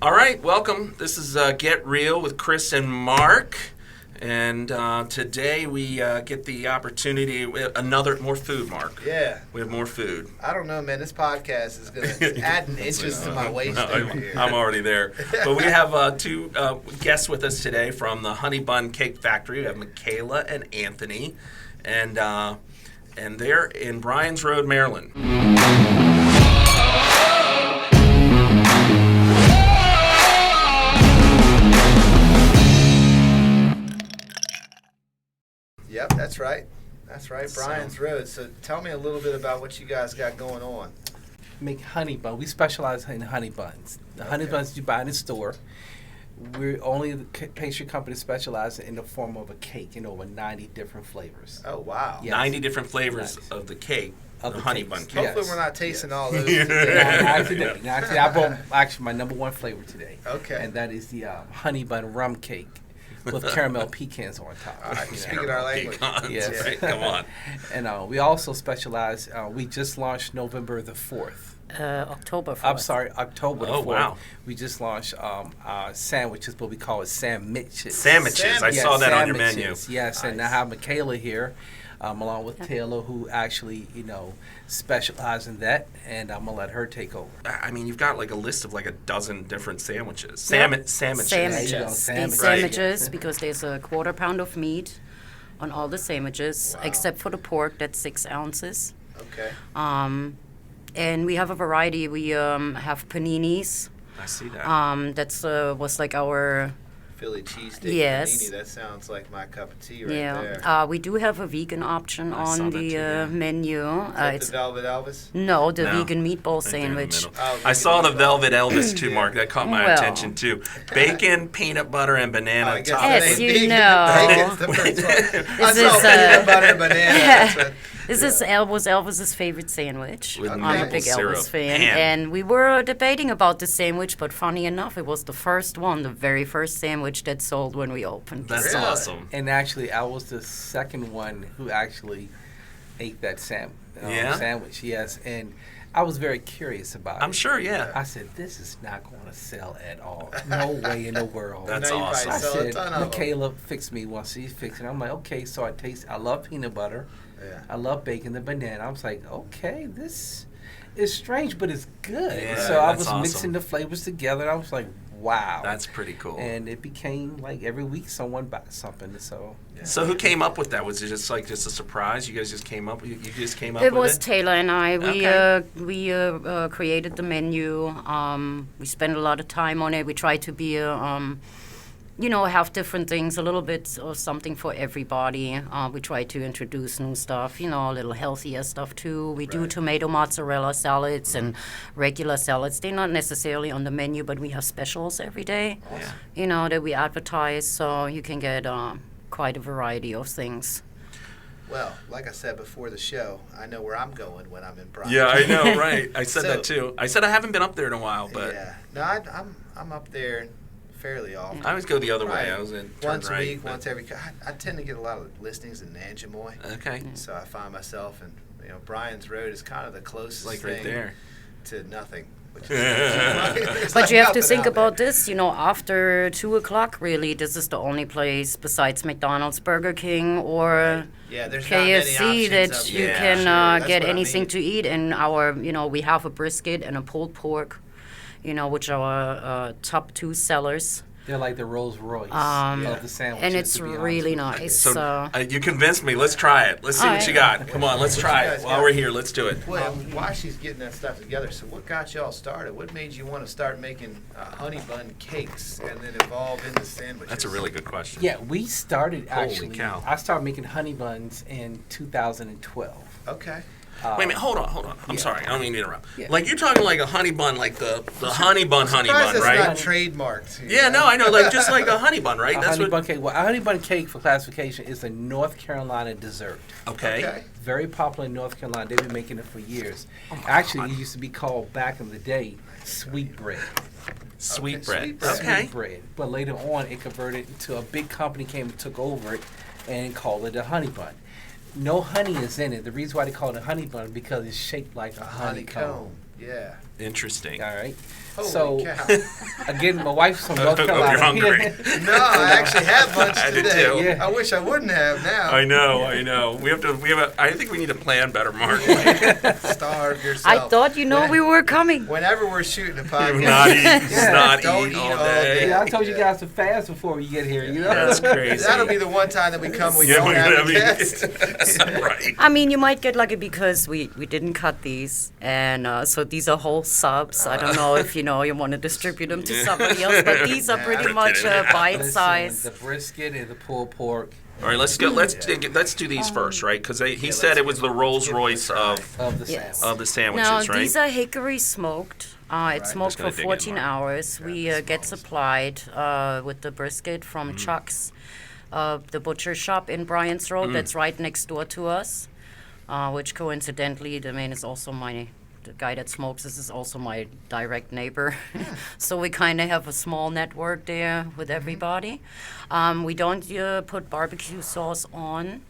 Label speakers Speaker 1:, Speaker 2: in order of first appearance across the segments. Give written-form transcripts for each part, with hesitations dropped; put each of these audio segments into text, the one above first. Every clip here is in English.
Speaker 1: All right, welcome. This is Get Real with Chris and Mark. And today we get the opportunity, more food, Mark.
Speaker 2: Yeah.
Speaker 1: We have more food.
Speaker 2: I don't know, man. This podcast is going to add inches to my waist over here.
Speaker 1: I'm already there. But we have two guests with us today from the Honey Bun Cake Factory. We have Michaela and Anthony. And they're in Bryan's Road, Maryland.
Speaker 2: Yep, that's right. That's right, Bryan's Road. So tell me a little bit about what you guys got going on.
Speaker 3: Make honey bun. We specialize in honey buns. The honey buns you buy in the store. We're only the pastry company specializing in the form of a cake in over 90 different flavors.
Speaker 2: Oh, wow.
Speaker 3: Yes.
Speaker 1: 90 different flavors of the cake,
Speaker 3: of
Speaker 1: the
Speaker 3: the
Speaker 1: honey
Speaker 3: cakes.
Speaker 1: bun cake.
Speaker 2: Hopefully we're not tasting all those
Speaker 3: No,
Speaker 2: today.
Speaker 3: actually, I brought my number one flavor today.
Speaker 2: Okay.
Speaker 3: And that is the honey bun rum cake with caramel pecans on top.
Speaker 2: All right, speaking our language.
Speaker 3: Yes.
Speaker 1: Right, come on.
Speaker 3: And we also specialize, we just launched November the 4th.
Speaker 4: October 4th.
Speaker 3: I'm sorry, October the 4th.
Speaker 1: Oh, wow.
Speaker 3: We just launched sandwiches, but we call it sandwiches.
Speaker 1: Sandwiches. I saw that on your menu.
Speaker 3: Yes, and I have Michaela here, along with Taylor, who actually, specialize in that, and I'm going to let her take over.
Speaker 1: I mean, you've got like a list of like a dozen different sandwiches. Sandwiches.
Speaker 3: There you go,
Speaker 4: These
Speaker 3: sandwich.
Speaker 4: sandwiches, because there's a 1/4 pound of meat on all the sandwiches,
Speaker 2: Wow.
Speaker 4: except for the pork, that's 6 ounces.
Speaker 2: Okay.
Speaker 4: And we have a variety. We have paninis.
Speaker 1: I see that.
Speaker 4: That's was like our
Speaker 2: Philly cheesesteak
Speaker 4: Yes.
Speaker 2: panini. That sounds like my cup of tea right there.
Speaker 4: We do have a vegan option
Speaker 1: I saw
Speaker 4: on
Speaker 1: that
Speaker 4: the
Speaker 1: too, yeah.
Speaker 4: menu.
Speaker 2: Is that
Speaker 4: It's
Speaker 2: the Velvet Elvis?
Speaker 4: no, the
Speaker 1: No.
Speaker 4: vegan meatball
Speaker 1: Right there in the
Speaker 4: sandwich.
Speaker 1: middle.
Speaker 2: Oh,
Speaker 1: I saw the
Speaker 2: vegan
Speaker 1: Velvet Elvis too, Mark. That caught my
Speaker 4: Well.
Speaker 1: attention too. Bacon, peanut butter, and banana
Speaker 2: I guess
Speaker 1: topping.
Speaker 4: Yes,
Speaker 2: they
Speaker 4: you
Speaker 2: vegan-
Speaker 4: know.
Speaker 2: bacon's the first one. I
Speaker 4: Is
Speaker 2: saw
Speaker 4: this,
Speaker 2: peanut butter and banana. That's what,
Speaker 4: This is was Elvis's favorite sandwich.
Speaker 1: With
Speaker 4: I'm a
Speaker 1: maple
Speaker 4: big
Speaker 1: syrup.
Speaker 4: Elvis fan,
Speaker 1: Man.
Speaker 4: and we were debating about the sandwich, but funny enough, it was the first one, the very first sandwich that sold when we opened.
Speaker 1: That's
Speaker 2: Really?
Speaker 1: awesome.
Speaker 3: And actually, I was the second one who actually ate that
Speaker 1: Yeah?
Speaker 3: sandwich, yes. And I was very curious about it.
Speaker 1: I'm sure, yeah.
Speaker 3: I said, this is not going to sell at all. No way in the world.
Speaker 1: That's
Speaker 2: I know you
Speaker 1: awesome.
Speaker 2: probably
Speaker 3: I
Speaker 2: sell a
Speaker 3: said,
Speaker 2: ton of them.
Speaker 3: Michaela fixed me once. She's fixing it. I'm like, okay. So I love peanut butter.
Speaker 2: Yeah.
Speaker 3: I love bacon, the banana. I was like, okay, this is strange, but it's good.
Speaker 1: Yeah,
Speaker 3: so I
Speaker 1: that's
Speaker 3: was
Speaker 1: awesome.
Speaker 3: mixing the flavors together. I was like, wow.
Speaker 1: That's pretty cool.
Speaker 3: And it became like every week someone buys something. So
Speaker 1: So who came up with that? Was it just like a surprise? You guys just came up? You just came up
Speaker 4: It
Speaker 1: with
Speaker 4: was
Speaker 1: it?
Speaker 4: Taylor and I.
Speaker 1: Okay.
Speaker 4: We created the menu. We spent a lot of time on it. We tried to be have different things, a little bit of something for everybody. We try to introduce new stuff, a little healthier stuff too. We do
Speaker 2: Right.
Speaker 4: tomato mozzarella salads and regular salads. They're not necessarily on the menu, but we have specials every day,
Speaker 1: Yeah.
Speaker 4: that we advertise, so you can get quite a variety of things.
Speaker 2: Well, like I said before the show, I know where I'm going when I'm in Bryan.
Speaker 1: Yeah, I know, right. I said
Speaker 2: So-
Speaker 1: that too. I said I haven't been up there in a while, but
Speaker 2: Yeah. No, I'm up there fairly often.
Speaker 1: I always go the other way.
Speaker 2: Right.
Speaker 1: I was in turn
Speaker 2: Once a
Speaker 1: right,
Speaker 2: week,
Speaker 1: but-
Speaker 2: once every. I tend to get a lot of listings in Nanjamoy,
Speaker 1: Okay.
Speaker 2: so I find myself in Bryan's Road is kind of the closest
Speaker 1: Like
Speaker 2: thing
Speaker 1: right there.
Speaker 2: to nothing. Which is,
Speaker 4: But
Speaker 2: like
Speaker 4: you have to
Speaker 2: nothing
Speaker 4: think
Speaker 2: out
Speaker 4: about
Speaker 2: there.
Speaker 4: this, after 2 o'clock, really, this is the only place besides McDonald's, Burger King, or
Speaker 2: Yeah, there's not many
Speaker 4: KFC
Speaker 2: options
Speaker 4: that
Speaker 2: up
Speaker 4: you
Speaker 2: there.
Speaker 4: can
Speaker 2: Sure, that's
Speaker 4: get
Speaker 2: what I
Speaker 4: anything
Speaker 2: mean.
Speaker 4: to eat. And we have a brisket and a pulled pork, which are our top 2 sellers.
Speaker 3: they're like the Rolls Royce
Speaker 4: Um,
Speaker 3: of the sandwiches.
Speaker 4: And it's
Speaker 3: to be honest
Speaker 4: really
Speaker 3: with you.
Speaker 4: nice.
Speaker 1: So you convinced me. Let's try it. Let's see
Speaker 4: All
Speaker 1: what
Speaker 4: right.
Speaker 1: you got. Come on, let's try
Speaker 2: you
Speaker 1: it.
Speaker 2: guys
Speaker 1: While
Speaker 2: got?
Speaker 1: we're here, let's do it.
Speaker 2: Well, while she's getting that stuff together, so what got y'all started? What made you want to start making honey bun cakes and then evolve into sandwiches?
Speaker 1: That's a really good question.
Speaker 3: Yeah, we started
Speaker 1: Holy
Speaker 3: actually.
Speaker 1: cow.
Speaker 3: I started making honey buns in 2012.
Speaker 2: Okay.
Speaker 1: Wait a minute, hold on. I'm
Speaker 3: Yeah.
Speaker 1: sorry, I don't mean to interrupt.
Speaker 3: Yeah.
Speaker 1: Like you're talking like a honey bun, like the honey bun,
Speaker 2: Surprised
Speaker 1: right?
Speaker 2: it's not trademarked.
Speaker 1: Yeah, no, I know, like just like a honey bun, right?
Speaker 3: A honey bun cake. Well, a honey bun cake, for classification, is a North Carolina dessert.
Speaker 1: Okay.
Speaker 2: Okay.
Speaker 3: Very popular in North Carolina. They've been making it for years. Actually, it used to be called back in the day sweet bread.
Speaker 1: Sweet
Speaker 2: Okay,
Speaker 1: bread.
Speaker 2: sweet bread.
Speaker 1: Okay.
Speaker 3: Sweet bread. But later on, it converted into a big company came and took over it and called it a honey bun. No honey is in it. The reason why they call it a honey bun is because it's shaped like a honeycomb.
Speaker 2: Yeah.
Speaker 1: Interesting.
Speaker 3: All right.
Speaker 2: Holy
Speaker 3: So
Speaker 2: cow.
Speaker 3: again, my wife's from North
Speaker 1: Hope
Speaker 3: Carolina.
Speaker 1: you're hungry.
Speaker 2: No, I actually had lunch
Speaker 1: I did
Speaker 2: today.
Speaker 1: too.
Speaker 3: Yeah.
Speaker 2: I wish I wouldn't have now.
Speaker 1: I know. I think we need to plan better, Mark.
Speaker 2: Starve yourself.
Speaker 4: I thought we were coming.
Speaker 2: Whenever we're shooting a podcast,
Speaker 1: Not eat, not
Speaker 2: don't
Speaker 1: eat
Speaker 2: eat
Speaker 1: all
Speaker 2: all
Speaker 1: day.
Speaker 2: day.
Speaker 3: Yeah, I told you guys to fast before you get here. You know.
Speaker 1: That's crazy.
Speaker 2: that'll be the one time that we come. We
Speaker 1: Yeah,
Speaker 2: don't
Speaker 1: we're
Speaker 2: have
Speaker 1: gonna
Speaker 2: a
Speaker 1: be-
Speaker 2: guest.
Speaker 1: Right.
Speaker 4: I mean, you might get lucky because we didn't cut these, and so these are whole subs. I don't know if you want to distribute them to somebody else, but these are pretty
Speaker 1: Rip
Speaker 4: much
Speaker 1: it in half.
Speaker 4: bite
Speaker 3: Listen,
Speaker 4: size.
Speaker 3: the brisket and the pulled pork
Speaker 1: All right, let's do these first, right? Because he said it was the Rolls Royce of
Speaker 3: of the
Speaker 4: Yes.
Speaker 3: sandwich.
Speaker 1: the sandwiches,
Speaker 4: Now
Speaker 1: right?
Speaker 4: these are hickory smoked. It's smoked
Speaker 1: Just gonna
Speaker 4: for
Speaker 1: dig in,
Speaker 4: 14
Speaker 1: Mark.
Speaker 4: hours. We get supplied with the brisket from Chuck's, the butcher shop in Bryant's Road. That's right next door to us. Which coincidentally, the man is also the guy that smokes this is also my direct neighbor. So we kind of have a small network there with everybody. We don't put barbecue sauce on,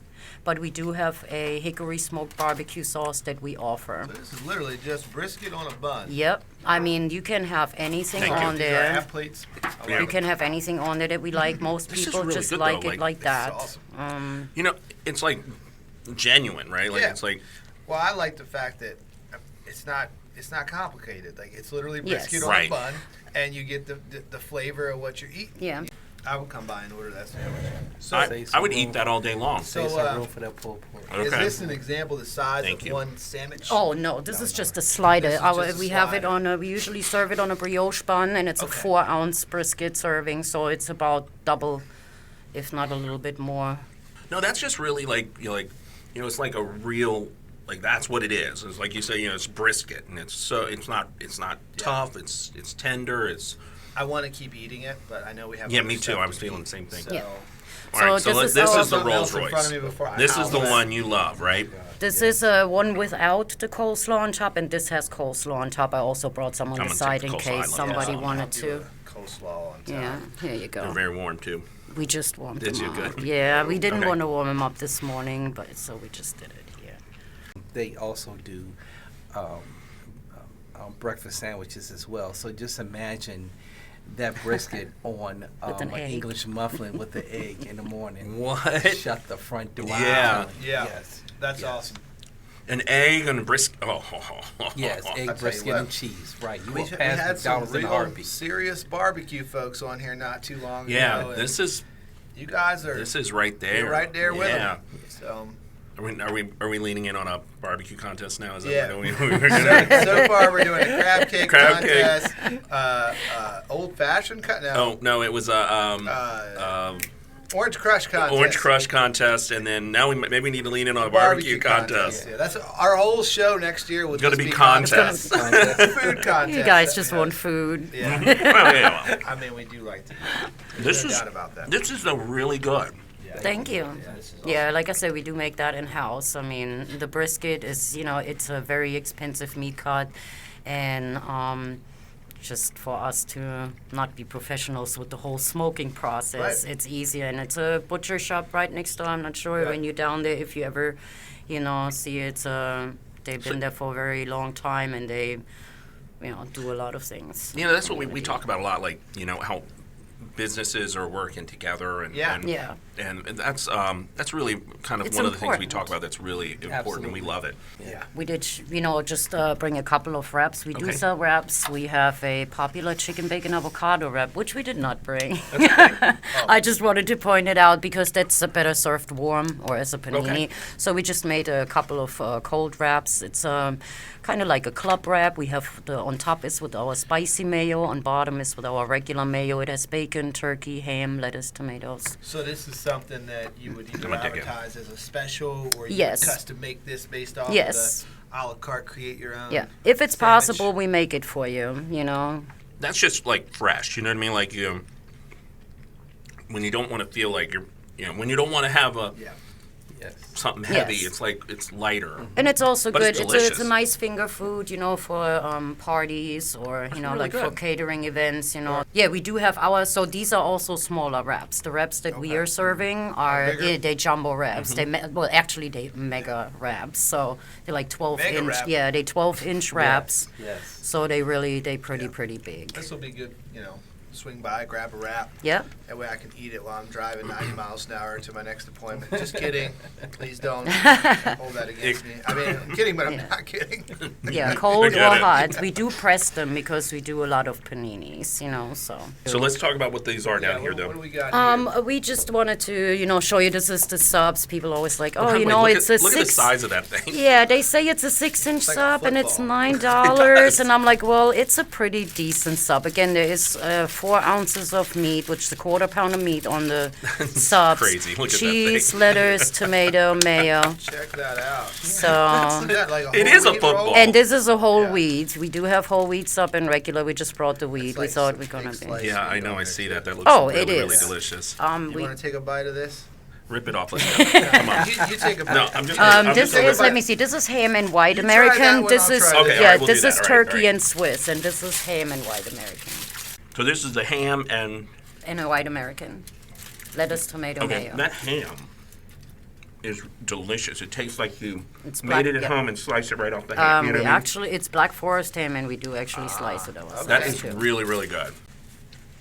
Speaker 4: but we do have a hickory smoked barbecue sauce that we offer.
Speaker 2: So this is literally just brisket on a bun.
Speaker 4: Yep. I mean, you can have anything
Speaker 1: Thank you.
Speaker 4: on
Speaker 2: These are
Speaker 4: there.
Speaker 2: half plates.
Speaker 1: Yeah.
Speaker 4: You can have anything on there that we like. Most
Speaker 1: This is
Speaker 4: people
Speaker 1: really
Speaker 4: just
Speaker 1: good,
Speaker 4: like
Speaker 1: though,
Speaker 4: it
Speaker 1: like,
Speaker 4: like that.
Speaker 2: awesome.
Speaker 1: It's like genuine, right? Like
Speaker 2: Yeah.
Speaker 1: it's like
Speaker 2: Well, I like the fact that it's not complicated. Like it's literally brisket
Speaker 4: Yes.
Speaker 2: on
Speaker 1: Right.
Speaker 2: a bun, and you get the flavor of what you're eating.
Speaker 4: Yeah.
Speaker 2: I would come by and order that sandwich. So,
Speaker 1: I would eat that all day long.
Speaker 2: So,
Speaker 3: Save some room for that pulled pork.
Speaker 2: is
Speaker 1: Okay.
Speaker 2: this an example of the size
Speaker 1: Thank
Speaker 2: of
Speaker 1: you.
Speaker 2: one sandwich?
Speaker 4: Oh no, this is just a slider.
Speaker 2: This is just a
Speaker 4: We have it
Speaker 2: slider.
Speaker 4: on we usually serve it on a brioche bun, and it's a
Speaker 2: Okay.
Speaker 4: 4-ounce brisket serving, so it's about double, if not a little bit more.
Speaker 1: No, that's just really it's like a real, like that's what it is. It's like you say, it's brisket, and it's not tough. It's tender.
Speaker 2: I want to keep eating it, but I know we have.
Speaker 1: Yeah,
Speaker 2: other
Speaker 1: me too.
Speaker 2: stuff
Speaker 1: I was
Speaker 2: to
Speaker 1: feeling
Speaker 2: eat,
Speaker 1: the same thing.
Speaker 2: So
Speaker 4: Yeah.
Speaker 1: All right,
Speaker 4: So
Speaker 1: this
Speaker 4: this
Speaker 1: is
Speaker 4: is
Speaker 1: the
Speaker 2: something
Speaker 1: Rolls
Speaker 2: else in front of me
Speaker 1: Royce.
Speaker 2: before I
Speaker 1: This is the
Speaker 2: howl.
Speaker 1: one you love, right?
Speaker 4: This is one without the coleslaw on top, and this has coleslaw on top. I also brought some on
Speaker 1: I'm
Speaker 4: the
Speaker 1: gonna take
Speaker 4: side
Speaker 1: the
Speaker 4: in
Speaker 1: coleslaw. I
Speaker 4: case
Speaker 1: love
Speaker 4: somebody
Speaker 1: coleslaw.
Speaker 2: I'll
Speaker 4: wanted
Speaker 2: do
Speaker 4: to.
Speaker 2: a coleslaw on top.
Speaker 4: Yeah, here you
Speaker 1: They're
Speaker 4: go.
Speaker 1: very warm too.
Speaker 4: We just warmed
Speaker 1: Did
Speaker 4: them
Speaker 1: you?
Speaker 4: up.
Speaker 1: Good.
Speaker 4: Yeah, we didn't
Speaker 1: Okay.
Speaker 4: want to warm them up this morning, but so we just did it here.
Speaker 3: They also do breakfast sandwiches as well. So just imagine that brisket on
Speaker 4: With an
Speaker 3: an
Speaker 4: egg.
Speaker 3: English muffin with the egg in the morning.
Speaker 1: What?
Speaker 3: Shut the front door.
Speaker 1: Yeah.
Speaker 2: Yeah,
Speaker 3: Yes.
Speaker 2: that's
Speaker 3: Yes.
Speaker 2: awesome.
Speaker 1: An egg and a brisket. Oh,
Speaker 3: Yes,
Speaker 2: I'll tell
Speaker 3: egg,
Speaker 2: you
Speaker 3: brisket,
Speaker 2: what.
Speaker 3: and cheese. Right. You
Speaker 2: We
Speaker 3: will
Speaker 2: had
Speaker 3: pass
Speaker 2: some
Speaker 3: McDonald's in a
Speaker 2: real
Speaker 3: heartbeat.
Speaker 2: serious barbecue folks on here not too long ago.
Speaker 1: Yeah,
Speaker 2: and
Speaker 1: this is
Speaker 2: you guys are
Speaker 1: right there.
Speaker 2: you're right there with
Speaker 1: Yeah.
Speaker 2: them. So,
Speaker 1: Are we leaning in on a barbecue contest now? Is that
Speaker 2: Yeah.
Speaker 1: what we're gonna?
Speaker 2: so far we're doing a crab cake
Speaker 1: Crab cake.
Speaker 2: contest, old fashioned cut. No,
Speaker 1: Oh no, it was a
Speaker 2: orange crush contest.
Speaker 1: orange crush contest, and then now we maybe need to lean in on a barbecue contest.
Speaker 2: Yeah, that's our whole show next year. Will
Speaker 1: It's gonna
Speaker 2: just
Speaker 1: be
Speaker 2: contests.
Speaker 1: contests.
Speaker 2: Food contest.
Speaker 4: You guys just
Speaker 2: Yeah.
Speaker 4: want food.
Speaker 2: Yeah.
Speaker 1: Well, yeah,
Speaker 2: I mean, we do like to.
Speaker 1: this
Speaker 2: no
Speaker 1: is
Speaker 2: doubt about that.
Speaker 1: this is a really good.
Speaker 4: Thank you. Yeah, like I said, we do make that in house. I mean, the brisket is, it's a very expensive meat cut, and just for us to not be professionals with the whole smoking process,
Speaker 2: Right.
Speaker 4: it's easier. And it's a butcher shop right next door. I'm not sure
Speaker 2: Yeah.
Speaker 4: when you're down there if you ever, see it. They've been there for a very long time, and they, do a lot of things.
Speaker 1: That's what we talk about a lot. Like how businesses are working together, and
Speaker 2: Yeah.
Speaker 1: and,
Speaker 4: Yeah.
Speaker 1: and that's really kind of
Speaker 4: It's
Speaker 1: one of the things we
Speaker 4: important.
Speaker 1: talk about. That's really important, and we
Speaker 3: Absolutely.
Speaker 1: love it.
Speaker 2: Yeah.
Speaker 4: We did, just bring a couple of wraps. We do
Speaker 1: Okay.
Speaker 4: sell wraps. We have a popular chicken bacon avocado wrap, which we did not bring. I just wanted to point it out because that's better served warm or as a panini.
Speaker 1: Okay.
Speaker 4: So we just made a couple of cold wraps. It's kind of like a club wrap. We have on top is with our spicy mayo. On bottom is with our regular mayo. It has bacon, turkey, ham, lettuce, tomatoes.
Speaker 2: So this is something that you would either
Speaker 1: I'm gonna dig in.
Speaker 2: advertise as a special, or you
Speaker 4: Yes.
Speaker 2: would custom make this based off
Speaker 4: Yes.
Speaker 2: of the a la carte, create your own.
Speaker 4: Yeah, if it's
Speaker 2: sandwich.
Speaker 4: possible, we make it for you.
Speaker 1: That's just like fresh. You know what I mean? Like when you don't want to feel like when you don't want to have a
Speaker 2: Yeah.
Speaker 3: Yes.
Speaker 1: something heavy.
Speaker 4: Yes.
Speaker 1: It's like it's lighter.
Speaker 4: And it's also
Speaker 1: But
Speaker 4: good.
Speaker 1: it's
Speaker 4: It's
Speaker 1: delicious.
Speaker 4: a nice finger food, for parties or
Speaker 1: really
Speaker 4: like for
Speaker 1: good.
Speaker 4: catering events. Yeah, we do have so these are also smaller wraps. The wraps that we
Speaker 2: Okay.
Speaker 4: are serving are
Speaker 2: bigger?
Speaker 4: they jumbo wraps.
Speaker 1: Mm-hmm.
Speaker 4: Well, actually they mega wraps. So they're like 12
Speaker 2: Mega
Speaker 4: inch.
Speaker 2: wrap?
Speaker 4: Yeah, they 12-inch wraps.
Speaker 3: Yes.
Speaker 4: So they pretty big.
Speaker 2: This will be good, swing by, grab a wrap.
Speaker 4: Yep.
Speaker 2: That way I can eat it while I'm driving 90 miles an hour to my next appointment. Just kidding. Please don't hold that against me. I mean, I'm kidding, but I'm not kidding.
Speaker 4: Yeah, cold or
Speaker 1: get it.
Speaker 4: hot. We do press them because we do a lot of paninis. So.
Speaker 1: So let's talk about what these are
Speaker 2: Yeah,
Speaker 1: down here,
Speaker 2: what
Speaker 1: though.
Speaker 2: do we got here?
Speaker 4: We just wanted to, show you this is the subs. People always like,
Speaker 1: By the way,
Speaker 4: it's a
Speaker 1: look at the
Speaker 4: 6.
Speaker 1: size of that thing.
Speaker 4: Yeah, they say it's a 6-inch
Speaker 2: like a
Speaker 4: sub and it's
Speaker 2: football.
Speaker 4: $9, and I'm like, well, it's a pretty decent sub. Again, there is 4 ounces of meat, which is a quarter-pound of meat on the subs.
Speaker 1: crazy. Look at that
Speaker 4: Cheese,
Speaker 1: thing.
Speaker 4: lettuce, tomato, mayo.
Speaker 2: Check that out.
Speaker 4: So.
Speaker 2: Isn't that like a
Speaker 1: It
Speaker 2: whole
Speaker 1: is a
Speaker 2: wheat roll?
Speaker 1: football.
Speaker 4: And this is a whole
Speaker 2: Yeah.
Speaker 4: wheat. We do have whole wheat sub and regular. We just brought the wheat.
Speaker 2: like
Speaker 4: We thought
Speaker 2: such
Speaker 4: we're gonna
Speaker 2: big
Speaker 4: be.
Speaker 2: slice.
Speaker 1: Yeah, I know. I see that. That looks
Speaker 4: Oh,
Speaker 1: really,
Speaker 4: it
Speaker 1: really
Speaker 4: is.
Speaker 1: delicious.
Speaker 2: You
Speaker 4: We
Speaker 2: want to take a bite of this?
Speaker 1: Rip it off. Let's go. Come on.
Speaker 2: You take a bite.
Speaker 1: No, I'm just. I'm
Speaker 4: This
Speaker 1: just gonna-
Speaker 4: is, let me see, this is ham and white
Speaker 2: You try that
Speaker 4: American.
Speaker 2: one,
Speaker 4: This
Speaker 2: I'll
Speaker 4: is,
Speaker 2: try
Speaker 1: Okay, all
Speaker 4: yeah,
Speaker 1: right, we'll do
Speaker 4: this
Speaker 1: that.
Speaker 4: is
Speaker 1: All right,
Speaker 4: turkey
Speaker 1: all right.
Speaker 4: and Swiss, and this is ham and white American.
Speaker 1: So this is the ham and
Speaker 4: And a white American. Lettuce, tomato,
Speaker 1: okay,
Speaker 4: mayo.
Speaker 1: that ham is delicious. It tastes like you
Speaker 4: It's
Speaker 1: made
Speaker 4: black-
Speaker 1: it at
Speaker 4: yeah.
Speaker 1: home and sliced it right off the ham. You know
Speaker 4: We
Speaker 1: what I mean?
Speaker 4: actually, it's Black Forest ham, and we do actually slice it ourselves.
Speaker 1: That is
Speaker 4: too.
Speaker 1: really, really good.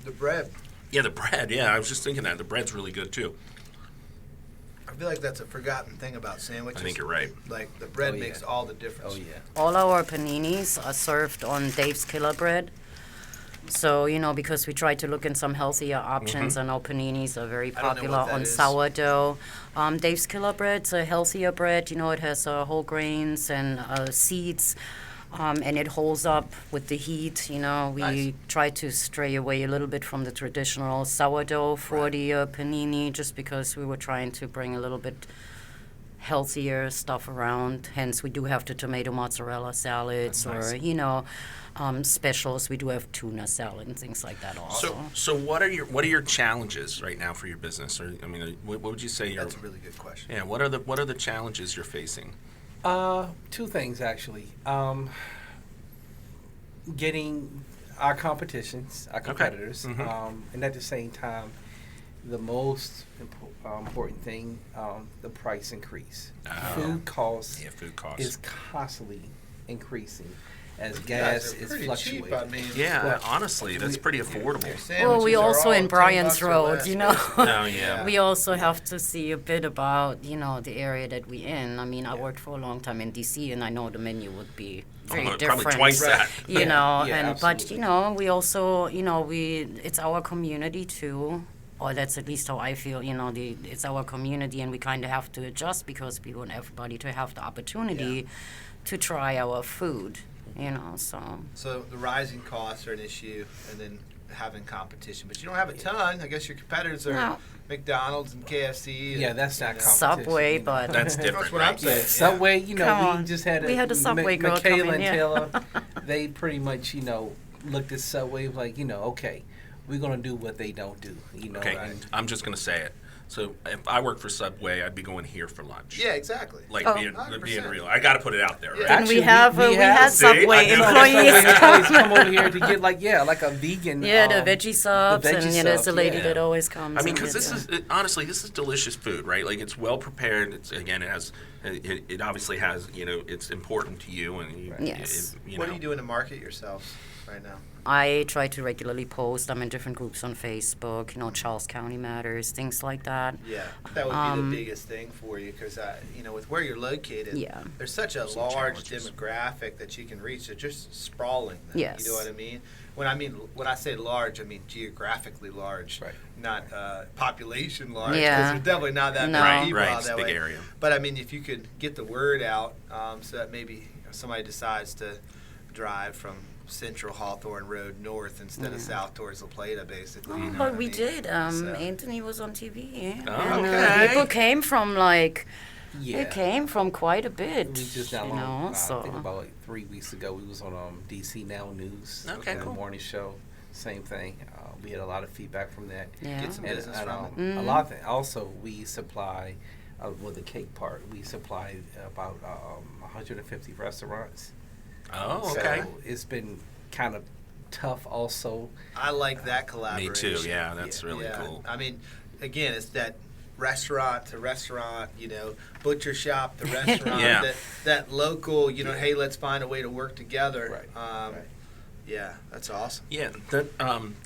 Speaker 2: The bread.
Speaker 1: Yeah, the bread. Yeah, I was just thinking that the bread's really good too.
Speaker 2: I feel like that's a forgotten thing about sandwiches.
Speaker 1: I think you're right.
Speaker 2: Like the bread
Speaker 3: Oh, yeah.
Speaker 2: makes all the difference.
Speaker 3: Oh yeah.
Speaker 4: All our paninis are served on Dave's Killer Bread. So, because we try to look in some healthier options, and our paninis are very
Speaker 2: I don't know
Speaker 4: popular
Speaker 2: what that
Speaker 4: on
Speaker 2: is.
Speaker 4: sourdough. Dave's Killer Bread's a healthier bread. It has whole grains and seeds, and it holds up with the heat. We
Speaker 2: Nice.
Speaker 4: try to stray away a little bit from the traditional sourdough for the panini, just because we were trying to bring a little bit healthier stuff around. Hence, we do have the tomato mozzarella salads,
Speaker 1: That's
Speaker 4: or specials. We do have tuna salad and things like that also.
Speaker 1: So what are your challenges right now for your business? Or I mean, what would you say your
Speaker 2: That's a really good question.
Speaker 1: yeah? What are the challenges you're facing?
Speaker 3: 2 things actually. Getting our competitions, our competitors, and at the same time, the most important thing, the price increase. Food costs
Speaker 1: Yeah, food costs.
Speaker 3: is constantly increasing as
Speaker 2: You guys
Speaker 3: gas
Speaker 2: are
Speaker 3: is
Speaker 2: pretty
Speaker 3: fluctuating.
Speaker 2: cheap. I mean,
Speaker 1: yeah,
Speaker 3: Well,
Speaker 1: honestly, that's pretty affordable.
Speaker 2: your
Speaker 4: Well, we
Speaker 2: sandwiches are
Speaker 4: also
Speaker 2: all
Speaker 4: in
Speaker 2: 10
Speaker 4: Bryan's
Speaker 2: bucks or
Speaker 4: Road,
Speaker 2: less,
Speaker 4: you know.
Speaker 2: basically.
Speaker 1: No, yeah.
Speaker 4: We also have to see a bit about, the area that we're in. I mean, I worked for a long time in D.C., and I know the menu would be very different.
Speaker 1: Probably twice that.
Speaker 4: You
Speaker 3: Yeah,
Speaker 4: know,
Speaker 3: yeah,
Speaker 4: but
Speaker 3: absolutely.
Speaker 4: we also, it's our community too, or that's at least how I feel. It's our community, and we kind of have to adjust because we want everybody to have the opportunity to try our food.
Speaker 2: So the rising costs are an issue, and then having competition. But you don't have a ton. I guess your competitors are
Speaker 4: No.
Speaker 2: McDonald's and KFC. And,
Speaker 3: Yeah, that's not
Speaker 2: you know.
Speaker 3: competition.
Speaker 4: Subway,
Speaker 3: you know.
Speaker 4: but
Speaker 1: That's
Speaker 2: That's
Speaker 1: different.
Speaker 2: what I'm
Speaker 1: right?
Speaker 2: saying.
Speaker 3: Yeah, Subway,
Speaker 4: Come
Speaker 3: we
Speaker 4: on.
Speaker 3: just had
Speaker 4: We had a Subway girl come
Speaker 3: Michaela
Speaker 4: in,
Speaker 3: and
Speaker 4: yeah.
Speaker 3: Taylor, they pretty much, looked at Subway like, okay, we're going to do what they don't do,
Speaker 1: Okay,
Speaker 3: and
Speaker 1: I'm just gonna say it. So if I worked for Subway, I'd be going here for lunch.
Speaker 2: Yeah, exactly.
Speaker 1: Like
Speaker 4: Oh.
Speaker 1: being
Speaker 2: 100%.
Speaker 1: real. I got to put it out there, right?
Speaker 2: Yeah.
Speaker 4: and we
Speaker 3: Actually,
Speaker 4: have
Speaker 3: we
Speaker 4: we
Speaker 3: have-
Speaker 4: had
Speaker 1: See, I
Speaker 4: Subway
Speaker 1: knew it.
Speaker 4: employees
Speaker 3: Subway
Speaker 4: come.
Speaker 3: come over here to get like a vegan.
Speaker 4: Yeah, the veggie subs,
Speaker 3: veggie
Speaker 4: and there's a
Speaker 3: subs,
Speaker 4: lady
Speaker 3: yeah.
Speaker 4: that always comes.
Speaker 1: I mean,
Speaker 4: and
Speaker 1: because
Speaker 4: gets
Speaker 1: this is honestly, this is delicious food, right? Like it's well prepared. It's again, it obviously has, it's important to you, and
Speaker 4: Yes.
Speaker 2: What are you doing to market yourselves right now?
Speaker 4: I try to regularly post. I'm in different groups on Facebook, Charles County Matters, things like that.
Speaker 2: Yeah, that would be the biggest thing for you because, with where you're located,
Speaker 4: Yeah.
Speaker 2: there's such a
Speaker 1: Some
Speaker 2: large
Speaker 1: challenges.
Speaker 2: demographic that you can reach. They're just sprawling. Them,
Speaker 4: Yes.
Speaker 2: You know what I mean? When I say large, I mean geographically large,
Speaker 3: Right.
Speaker 2: not population large. 'cause
Speaker 4: Yeah.
Speaker 2: there's definitely not that
Speaker 4: No.
Speaker 2: many people
Speaker 1: Right,
Speaker 2: out
Speaker 1: it's a
Speaker 2: that
Speaker 1: big
Speaker 2: way.
Speaker 1: area.
Speaker 2: But I mean, if you could get the word out, so that maybe somebody decides to drive from Central Hawthorne Road north instead of south towards La Plata, basically. you know what
Speaker 4: But
Speaker 2: I
Speaker 4: we
Speaker 2: mean?
Speaker 4: did.
Speaker 2: So-
Speaker 4: Anthony was on TV.
Speaker 1: Oh,
Speaker 4: and,
Speaker 1: okay.
Speaker 4: people came from
Speaker 3: Yeah.
Speaker 4: It came from quite a bit.
Speaker 3: We just not
Speaker 4: you
Speaker 3: long,
Speaker 4: know,
Speaker 3: I
Speaker 4: so.
Speaker 3: think about 3 weeks ago, we was on DC Now News.
Speaker 1: Okay,
Speaker 3: the
Speaker 1: cool.
Speaker 3: morning show, same thing. We had a lot of feedback from that.
Speaker 4: Yeah.
Speaker 2: Get some business from
Speaker 3: a
Speaker 4: Mm-hmm.
Speaker 3: lot of things. Also, we supply with the cake part, we supply about 150 restaurants.
Speaker 1: Oh, okay.
Speaker 3: So it's been kind of tough also.
Speaker 2: I like that collaboration.
Speaker 1: Me too. Yeah, that's really cool.
Speaker 2: I mean, again, it's that restaurant to restaurant, butcher shop to restaurant.
Speaker 1: Yeah.
Speaker 2: That local, hey, let's find a way to work together.
Speaker 3: Right.
Speaker 2: Yeah, that's awesome.
Speaker 1: Yeah. That,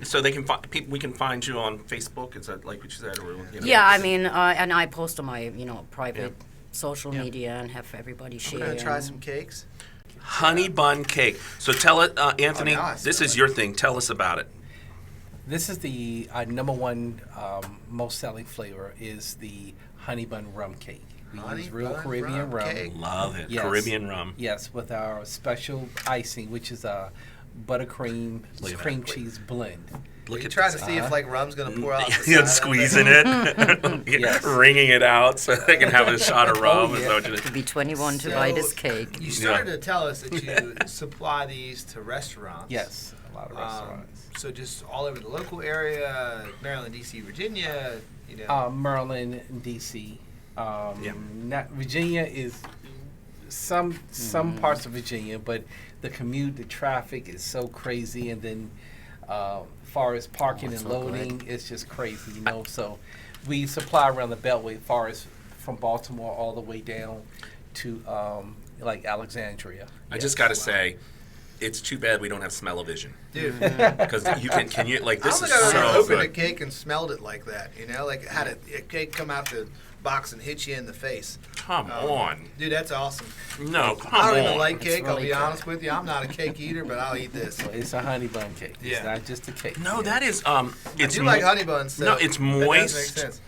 Speaker 1: so they can we can find you on Facebook. Is that like what you said? Or,
Speaker 4: Yeah, I mean, and I post on my private social media and have everybody
Speaker 2: I'm
Speaker 4: share.
Speaker 2: gonna try some cakes.
Speaker 1: Honey bun cake. So tell it, Anthony.
Speaker 2: now I
Speaker 1: This
Speaker 2: smell
Speaker 1: is
Speaker 2: it.
Speaker 1: your thing. Tell us about it.
Speaker 3: This is the number one most selling flavor is the honey bun rum cake. We
Speaker 2: Honey
Speaker 3: use real
Speaker 2: bun
Speaker 3: Caribbean
Speaker 2: rum
Speaker 3: rum.
Speaker 2: cake.
Speaker 1: Love it.
Speaker 3: Yes.
Speaker 1: Caribbean rum.
Speaker 3: Yes, with our special icing, which is a buttercream
Speaker 1: Look at
Speaker 3: cream
Speaker 1: that.
Speaker 3: cheese blend.
Speaker 2: Are you
Speaker 1: at
Speaker 2: trying to
Speaker 1: this.
Speaker 2: see if rum's gonna pour out? the
Speaker 1: Yeah,
Speaker 2: side of
Speaker 1: squeezing
Speaker 2: it?
Speaker 1: it,
Speaker 3: Yes.
Speaker 1: wringing it out so they can have a shot of rum.
Speaker 3: Oh,
Speaker 1: Is
Speaker 3: yeah.
Speaker 1: that what you
Speaker 4: To be 21 to buy this cake.
Speaker 2: You started to tell us that you supply these to restaurants.
Speaker 3: Yes, a lot of restaurants.
Speaker 2: So just all over the local area, Maryland, D.C., Virginia.
Speaker 3: Maryland, D.C.
Speaker 1: Yeah.
Speaker 3: Not Virginia is some parts of Virginia, but the commute, the traffic is so crazy, and then far as parking and
Speaker 4: so
Speaker 3: loading, it's just crazy, So we supply around the Beltway, far as from Baltimore all the way down to like Alexandria.
Speaker 1: I just got to say, it's too bad we don't have smell-o-vision.
Speaker 2: Dude,
Speaker 1: Because can you, like,
Speaker 2: I
Speaker 1: this
Speaker 2: don't
Speaker 1: is
Speaker 2: think I've ever
Speaker 1: so
Speaker 2: opened a
Speaker 1: good.
Speaker 2: cake and smelled it like that. Like had a cake come out the box and hit you in the face.
Speaker 1: Come on.
Speaker 2: Dude, that's awesome.
Speaker 1: No, come
Speaker 2: I don't even
Speaker 1: on.
Speaker 2: like
Speaker 4: It's
Speaker 2: cake. I'll
Speaker 4: really
Speaker 2: be
Speaker 4: good.
Speaker 2: honest with you. I'm not a cake eater, but I'll eat this.
Speaker 3: So it's a honey bun cake. It's
Speaker 2: Yeah.
Speaker 3: not just a cake.
Speaker 1: No,
Speaker 3: Yeah.
Speaker 1: that is,
Speaker 2: I
Speaker 1: it's
Speaker 2: do like honey buns. So
Speaker 1: No, it's
Speaker 2: that does make
Speaker 1: moist.
Speaker 2: sense.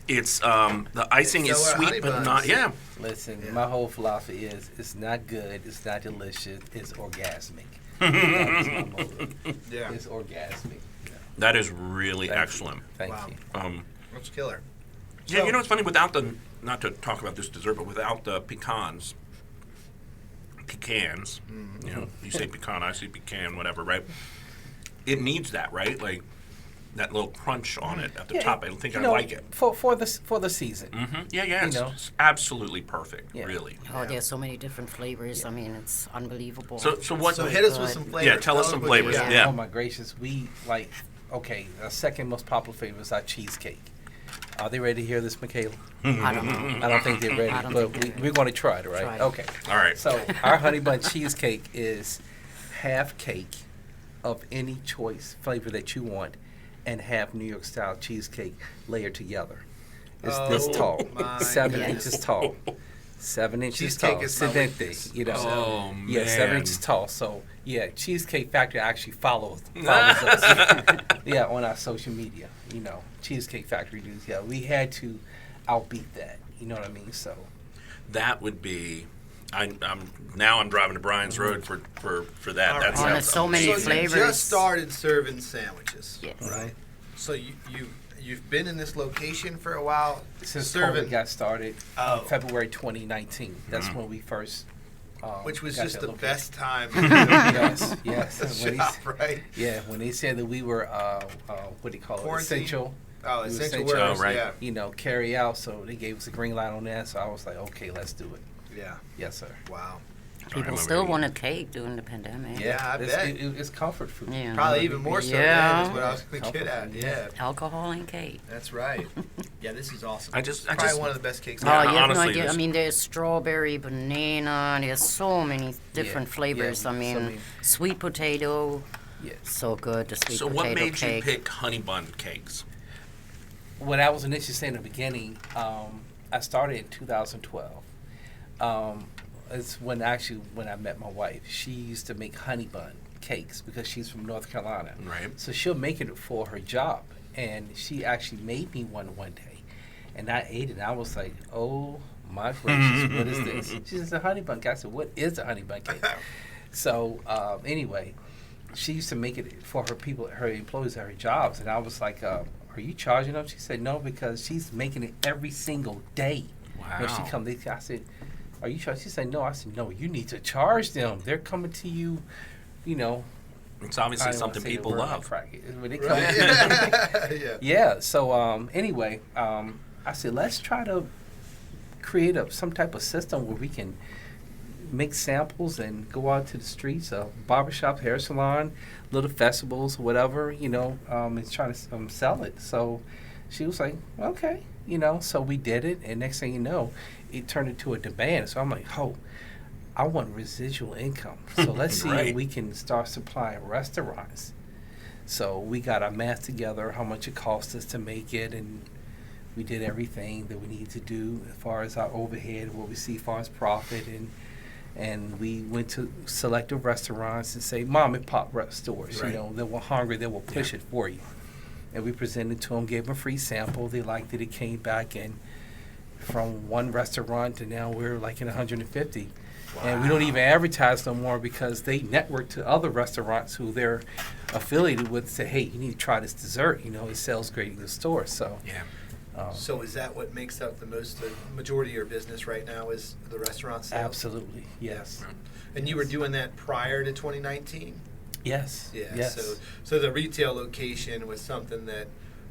Speaker 1: It's, the icing is
Speaker 2: So are honey
Speaker 1: sweet, but
Speaker 2: buns.
Speaker 1: not, yeah.
Speaker 3: Listen,
Speaker 2: Yeah.
Speaker 3: my whole philosophy is it's not good, it's not delicious, it's orgasmic. That is my motto.
Speaker 2: Yeah,
Speaker 3: It's orgasmic. Yeah.
Speaker 1: That is really
Speaker 3: Thank you.
Speaker 1: excellent.
Speaker 3: Thank
Speaker 2: Wow.
Speaker 3: you.
Speaker 2: that's killer.
Speaker 1: Yeah,
Speaker 2: So-
Speaker 1: you know what's funny? Without the, not to talk about this dessert, but without the pecans, you say pecan, I say pecan, whatever, right? It needs that, right? Like that little crunch on it at the
Speaker 3: Yeah,
Speaker 1: top. I don't think
Speaker 3: you
Speaker 1: I
Speaker 3: know,
Speaker 1: like it.
Speaker 3: for the season.
Speaker 1: Yeah,
Speaker 3: you
Speaker 1: it's
Speaker 3: know.
Speaker 1: absolutely perfect,
Speaker 3: Yeah.
Speaker 1: really.
Speaker 4: Oh, there's so many different flavors. I mean, it's unbelievable.
Speaker 1: So what?
Speaker 2: So hit us with some flavors.
Speaker 1: Yeah, tell us some
Speaker 2: what you
Speaker 1: flavors,
Speaker 2: got.
Speaker 1: yeah.
Speaker 3: Oh my gracious, we like. Okay, the second most popular flavor is our cheesecake. Are they ready to hear this, Michaela?
Speaker 4: I don't know.
Speaker 3: I don't think they're ready,
Speaker 4: I don't
Speaker 3: but
Speaker 4: think they're ready.
Speaker 3: we're going to try it, right?
Speaker 4: Try it.
Speaker 3: Okay.
Speaker 1: All right.
Speaker 3: So our honey bun cheesecake is half cake of any choice flavor that you want, and half New York style cheesecake layered together. It's this
Speaker 2: Oh,
Speaker 3: tall,
Speaker 2: my
Speaker 3: 7
Speaker 4: goodness.
Speaker 3: inches tall, 7 inches
Speaker 2: Cheesecake
Speaker 3: tall.
Speaker 2: is my
Speaker 3: Sedente,
Speaker 2: weakness.
Speaker 1: Oh,
Speaker 3: Yeah, 7
Speaker 1: man.
Speaker 3: inches tall. So yeah, Cheesecake Factory actually follows us. Yeah, on our social media, Cheesecake Factory news. Yeah, we had to outbeat that. You know what I mean? So
Speaker 1: That would be. I'm driving to Bryan's Road for that.
Speaker 2: All
Speaker 1: That
Speaker 2: right.
Speaker 4: Oh,
Speaker 1: sounds
Speaker 4: there's so many
Speaker 2: So
Speaker 4: flavors.
Speaker 2: you just started serving sandwiches,
Speaker 4: Yes.
Speaker 2: right? So you've been in this location for a while,
Speaker 3: since
Speaker 2: serving,
Speaker 3: COVID got started,
Speaker 2: Oh.
Speaker 3: February 2019. That's when we first.
Speaker 2: which was
Speaker 3: got
Speaker 2: just
Speaker 3: that
Speaker 2: the
Speaker 3: location.
Speaker 2: best time.
Speaker 3: Yes, yes.
Speaker 2: to
Speaker 3: When he
Speaker 2: shop,
Speaker 3: s-
Speaker 2: right?
Speaker 3: Yeah, when they said that we were, what do you call it?
Speaker 2: Quarantine?
Speaker 3: Essential.
Speaker 2: Oh,
Speaker 3: We were
Speaker 2: essential
Speaker 3: essential.
Speaker 2: workers.
Speaker 1: Oh, right.
Speaker 2: Yeah.
Speaker 3: Carry out. So they gave us a green light on that. So I was like, okay, let's do it.
Speaker 2: Yeah.
Speaker 3: Yes, sir.
Speaker 2: Wow.
Speaker 4: People still wanted cake during the pandemic.
Speaker 2: Yeah, I
Speaker 3: it's,
Speaker 2: bet.
Speaker 3: it's comfort food.
Speaker 4: Yeah.
Speaker 2: Probably even more so.
Speaker 4: Yeah.
Speaker 2: That's what I was going to get at.
Speaker 3: Comfort food,
Speaker 2: Yeah.
Speaker 4: Alcohol and cake.
Speaker 2: That's right. Yeah, this is awesome.
Speaker 1: I just-
Speaker 2: Probably one of the best cakes.
Speaker 1: Yeah,
Speaker 4: Oh, you have no
Speaker 1: honestly,
Speaker 4: idea.
Speaker 1: this-
Speaker 4: I mean, there's strawberry, banana. There's so many different flavors.
Speaker 3: yeah,
Speaker 4: I mean,
Speaker 3: so many.
Speaker 4: sweet potato.
Speaker 3: Yes.
Speaker 4: So good. The sweet
Speaker 1: So
Speaker 4: potato
Speaker 1: what made
Speaker 4: cake.
Speaker 1: you pick honey bun cakes?
Speaker 3: What I was initially saying in the beginning, I started in 2012. It's when I met my wife. She used to make honey bun cakes because she's from North Carolina.
Speaker 1: Right.
Speaker 3: So she'll make it for her job. And she actually made me one day. And I ate it. And I was like, oh my gracious, what is this? She said, it's a honey bun cake. I said, what is a honey bun cake? So anyway, she used to make it for her people, her employees at her jobs. And I was like, are you charging them? She said, no, because she's making it every single day. When she
Speaker 1: Wow.
Speaker 3: come, I said, are you charging? She said, no. I said, no, you need to charge them. They're coming to you,
Speaker 1: It's obviously
Speaker 3: I don't wanna
Speaker 1: something
Speaker 3: say the
Speaker 1: people
Speaker 3: word
Speaker 1: love.
Speaker 3: crack it. When they come
Speaker 2: Right. Yeah.
Speaker 3: yeah. So anyway, I said let's try to create some type of system where we can make samples and go out to the streets, barbershop, hair salon, little festivals, whatever, and try to sell it. So she was like, okay, so we did it, and next thing you know, it turned into a demand. So I'm like, oh, I want residual income. So let's see if we can start supplying restaurants. So we got our math together, how much it cost us to make it, and we did everything that we need to do as far as our overhead, what we see as far as profit, and we went to selective restaurants and say mom and pop stores, that were hungry, they will push it for you. And we presented to them, gave them a free sample. They liked it. It came back, and from one restaurant to now we're like in 150. Wow. And we don't even advertise no more because they network to other restaurants who they're affiliated with. Say, hey, you need to try this dessert. It sells great in the store. So
Speaker 2: so is that what makes up the majority of your business right now? Is the restaurant sales?
Speaker 3: Absolutely, yes.
Speaker 2: And you were doing that prior to 2019?
Speaker 3: Yes.
Speaker 2: Yeah.
Speaker 3: Yes.
Speaker 2: So the retail location was something that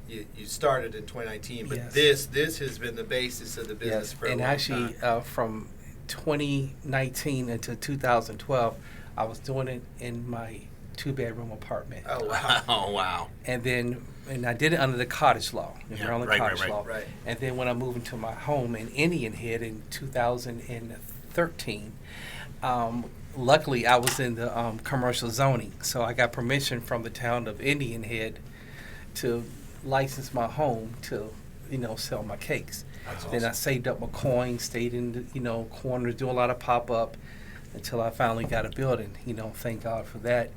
Speaker 2: you started in 2019, but
Speaker 3: yes.
Speaker 2: this has been the basis of the business for a long
Speaker 3: time. And actually, from 2019 until 2012, I was doing it in my 2-bedroom apartment.
Speaker 2: Oh wow!
Speaker 1: Oh wow!
Speaker 3: And I did it under the cottage law, the Maryland cottage law.
Speaker 2: Right.
Speaker 3: And then when I moved into my home in Indian Head in 2013, luckily I was in the commercial zoning, so I got permission from the town of Indian Head to license my home to, sell my cakes.
Speaker 2: That's
Speaker 3: Then I
Speaker 2: awesome.
Speaker 3: saved up my coins, stayed in the, corners, doing a lot of pop-up until I finally got a building. Thank God for that.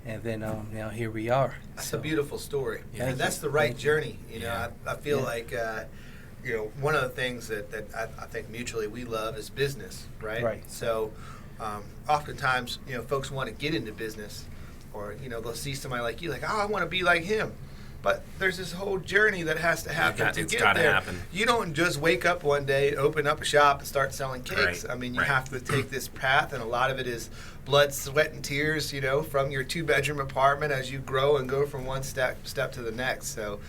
Speaker 3: And then now here we are.
Speaker 2: That's a beautiful story.
Speaker 3: Yeah.
Speaker 2: And that's the right
Speaker 3: Thank you.
Speaker 2: journey.
Speaker 1: Yeah.
Speaker 2: I feel like, one of the things that I think mutually we love is business, right?
Speaker 3: Right.
Speaker 2: So oftentimes, folks want to get into business or, they'll see somebody like you, like, oh, I want to be like him. But there's this whole journey that has to happen to
Speaker 1: It's
Speaker 2: get
Speaker 1: gotta
Speaker 2: there.
Speaker 1: happen.
Speaker 2: You don't just wake up one day, open up a shop, and start selling cakes.
Speaker 1: Right,
Speaker 2: I mean, you
Speaker 1: right.
Speaker 2: have to take this path, and a lot of it is blood, sweat, and tears, from your 2-bedroom apartment as you grow and go from one step to the next. So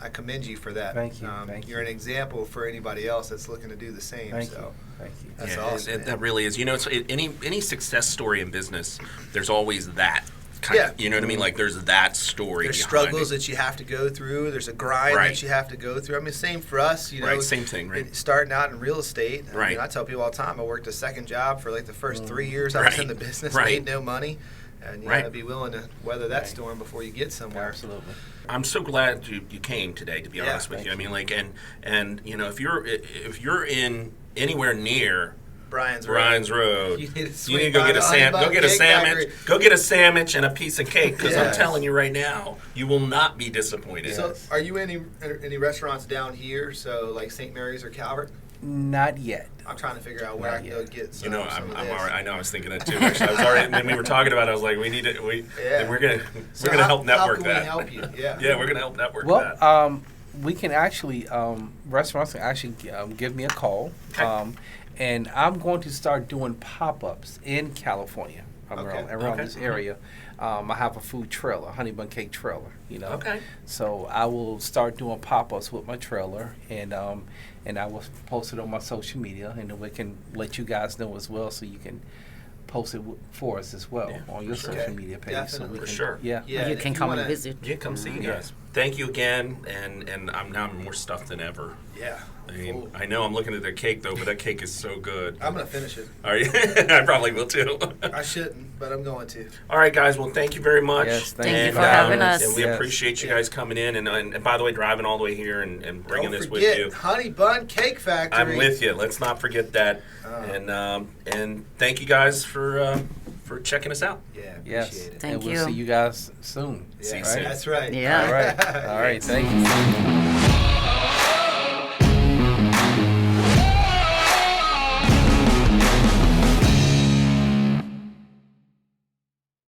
Speaker 2: I commend you for that.
Speaker 3: Thank you. Thank
Speaker 2: You're an example for anybody else that's looking to do the same.
Speaker 3: Thank
Speaker 2: so.
Speaker 3: you. Thank you.
Speaker 2: That's
Speaker 1: Yeah,
Speaker 2: awesome.
Speaker 1: that really is. Any success story in business, there's always that kind of, you know what I mean? Like there's that story.
Speaker 2: There's
Speaker 1: behind
Speaker 2: struggles
Speaker 1: it.
Speaker 2: that you have to go through. There's a grind
Speaker 1: Right.
Speaker 2: that you have to go through. I mean, same for us.
Speaker 1: Right, same thing, right.
Speaker 2: Starting out in real estate. I
Speaker 1: Right.
Speaker 2: mean, I tell people all the time, I worked a second job for like the first 3 years I was in the business,
Speaker 1: Right.
Speaker 2: made no money. And you
Speaker 1: Right.
Speaker 2: got to be willing to weather that
Speaker 3: Right.
Speaker 2: storm before you get somewhere.
Speaker 3: Absolutely.
Speaker 1: I'm so glad you came today. To be honest with
Speaker 3: thank
Speaker 1: you, I mean, like, and if you're in anywhere near
Speaker 2: Brian's
Speaker 1: Road,
Speaker 2: You need to
Speaker 1: you
Speaker 2: swing
Speaker 1: need to go
Speaker 2: by
Speaker 1: get
Speaker 2: the
Speaker 1: a
Speaker 2: Honey Bun Cake
Speaker 1: sandwich.
Speaker 2: Factory.
Speaker 1: Go get a sandwich and a piece of cake because I'm
Speaker 2: Yes.
Speaker 1: telling you right now, you will not be disappointed.
Speaker 2: So, are you in any restaurants down here? So, like St. Mary's or Calvert?
Speaker 3: Not yet.
Speaker 2: I'm trying to figure out where I can go get some.
Speaker 1: I'm
Speaker 2: some of
Speaker 1: all
Speaker 2: this.
Speaker 1: right. I know. I was thinking that too. Actually, I was already when we were talking about it. I was like, we're gonna
Speaker 2: So
Speaker 1: help network
Speaker 2: how can
Speaker 1: that.
Speaker 2: we help you? Yeah.
Speaker 1: Yeah, we're gonna help network
Speaker 3: Well,
Speaker 1: that.
Speaker 3: we can actually, restaurants can actually give me a call.
Speaker 1: Okay.
Speaker 3: And I'm going to start doing pop-ups in California around
Speaker 1: Okay.
Speaker 3: this area. I have a food trailer, honey bun cake trailer,
Speaker 1: Okay.
Speaker 3: So I will start doing pop-ups with my trailer, and I will post it on my social media, and then we can let you guys know as well, so you can post it for us as well on your
Speaker 1: sure.
Speaker 3: social media page. So
Speaker 2: Definitely.
Speaker 3: we
Speaker 1: For
Speaker 3: can,
Speaker 1: sure.
Speaker 3: Yeah.
Speaker 2: Yeah,
Speaker 4: You
Speaker 2: and
Speaker 4: can
Speaker 2: if
Speaker 4: come
Speaker 2: wanna-
Speaker 4: and visit.
Speaker 1: Yeah, come see you
Speaker 3: Yeah.
Speaker 1: guys. Thank you again, and I'm more stuffed than ever.
Speaker 2: Yeah.
Speaker 1: I mean,
Speaker 2: Full.
Speaker 1: I know I'm looking at their cake though, but that cake is so good.
Speaker 2: I'm gonna finish it.
Speaker 1: Are you? I probably will too.
Speaker 2: I shouldn't, but I'm going to.
Speaker 1: All right, guys. Well, thank you very much.
Speaker 3: Yes,
Speaker 4: Thank you
Speaker 1: And,
Speaker 4: for having us.
Speaker 1: And we
Speaker 3: Yes.
Speaker 1: appreciate you guys coming in, and by the way, driving all the way here and bringing
Speaker 2: Don't
Speaker 1: this
Speaker 2: forget,
Speaker 1: with you.
Speaker 2: Honey Bun Cake Factory.
Speaker 1: I'm with you. Let's not forget that.
Speaker 2: Oh.
Speaker 1: And thank you guys for checking us out.
Speaker 2: Yeah,
Speaker 3: Yes.
Speaker 2: appreciate it.
Speaker 4: Thank
Speaker 3: and we'll
Speaker 4: you.
Speaker 3: see you guys soon.
Speaker 1: See you
Speaker 2: Yeah,
Speaker 1: soon.
Speaker 2: That's right.
Speaker 4: Yeah.
Speaker 3: All right. All right. Thank you.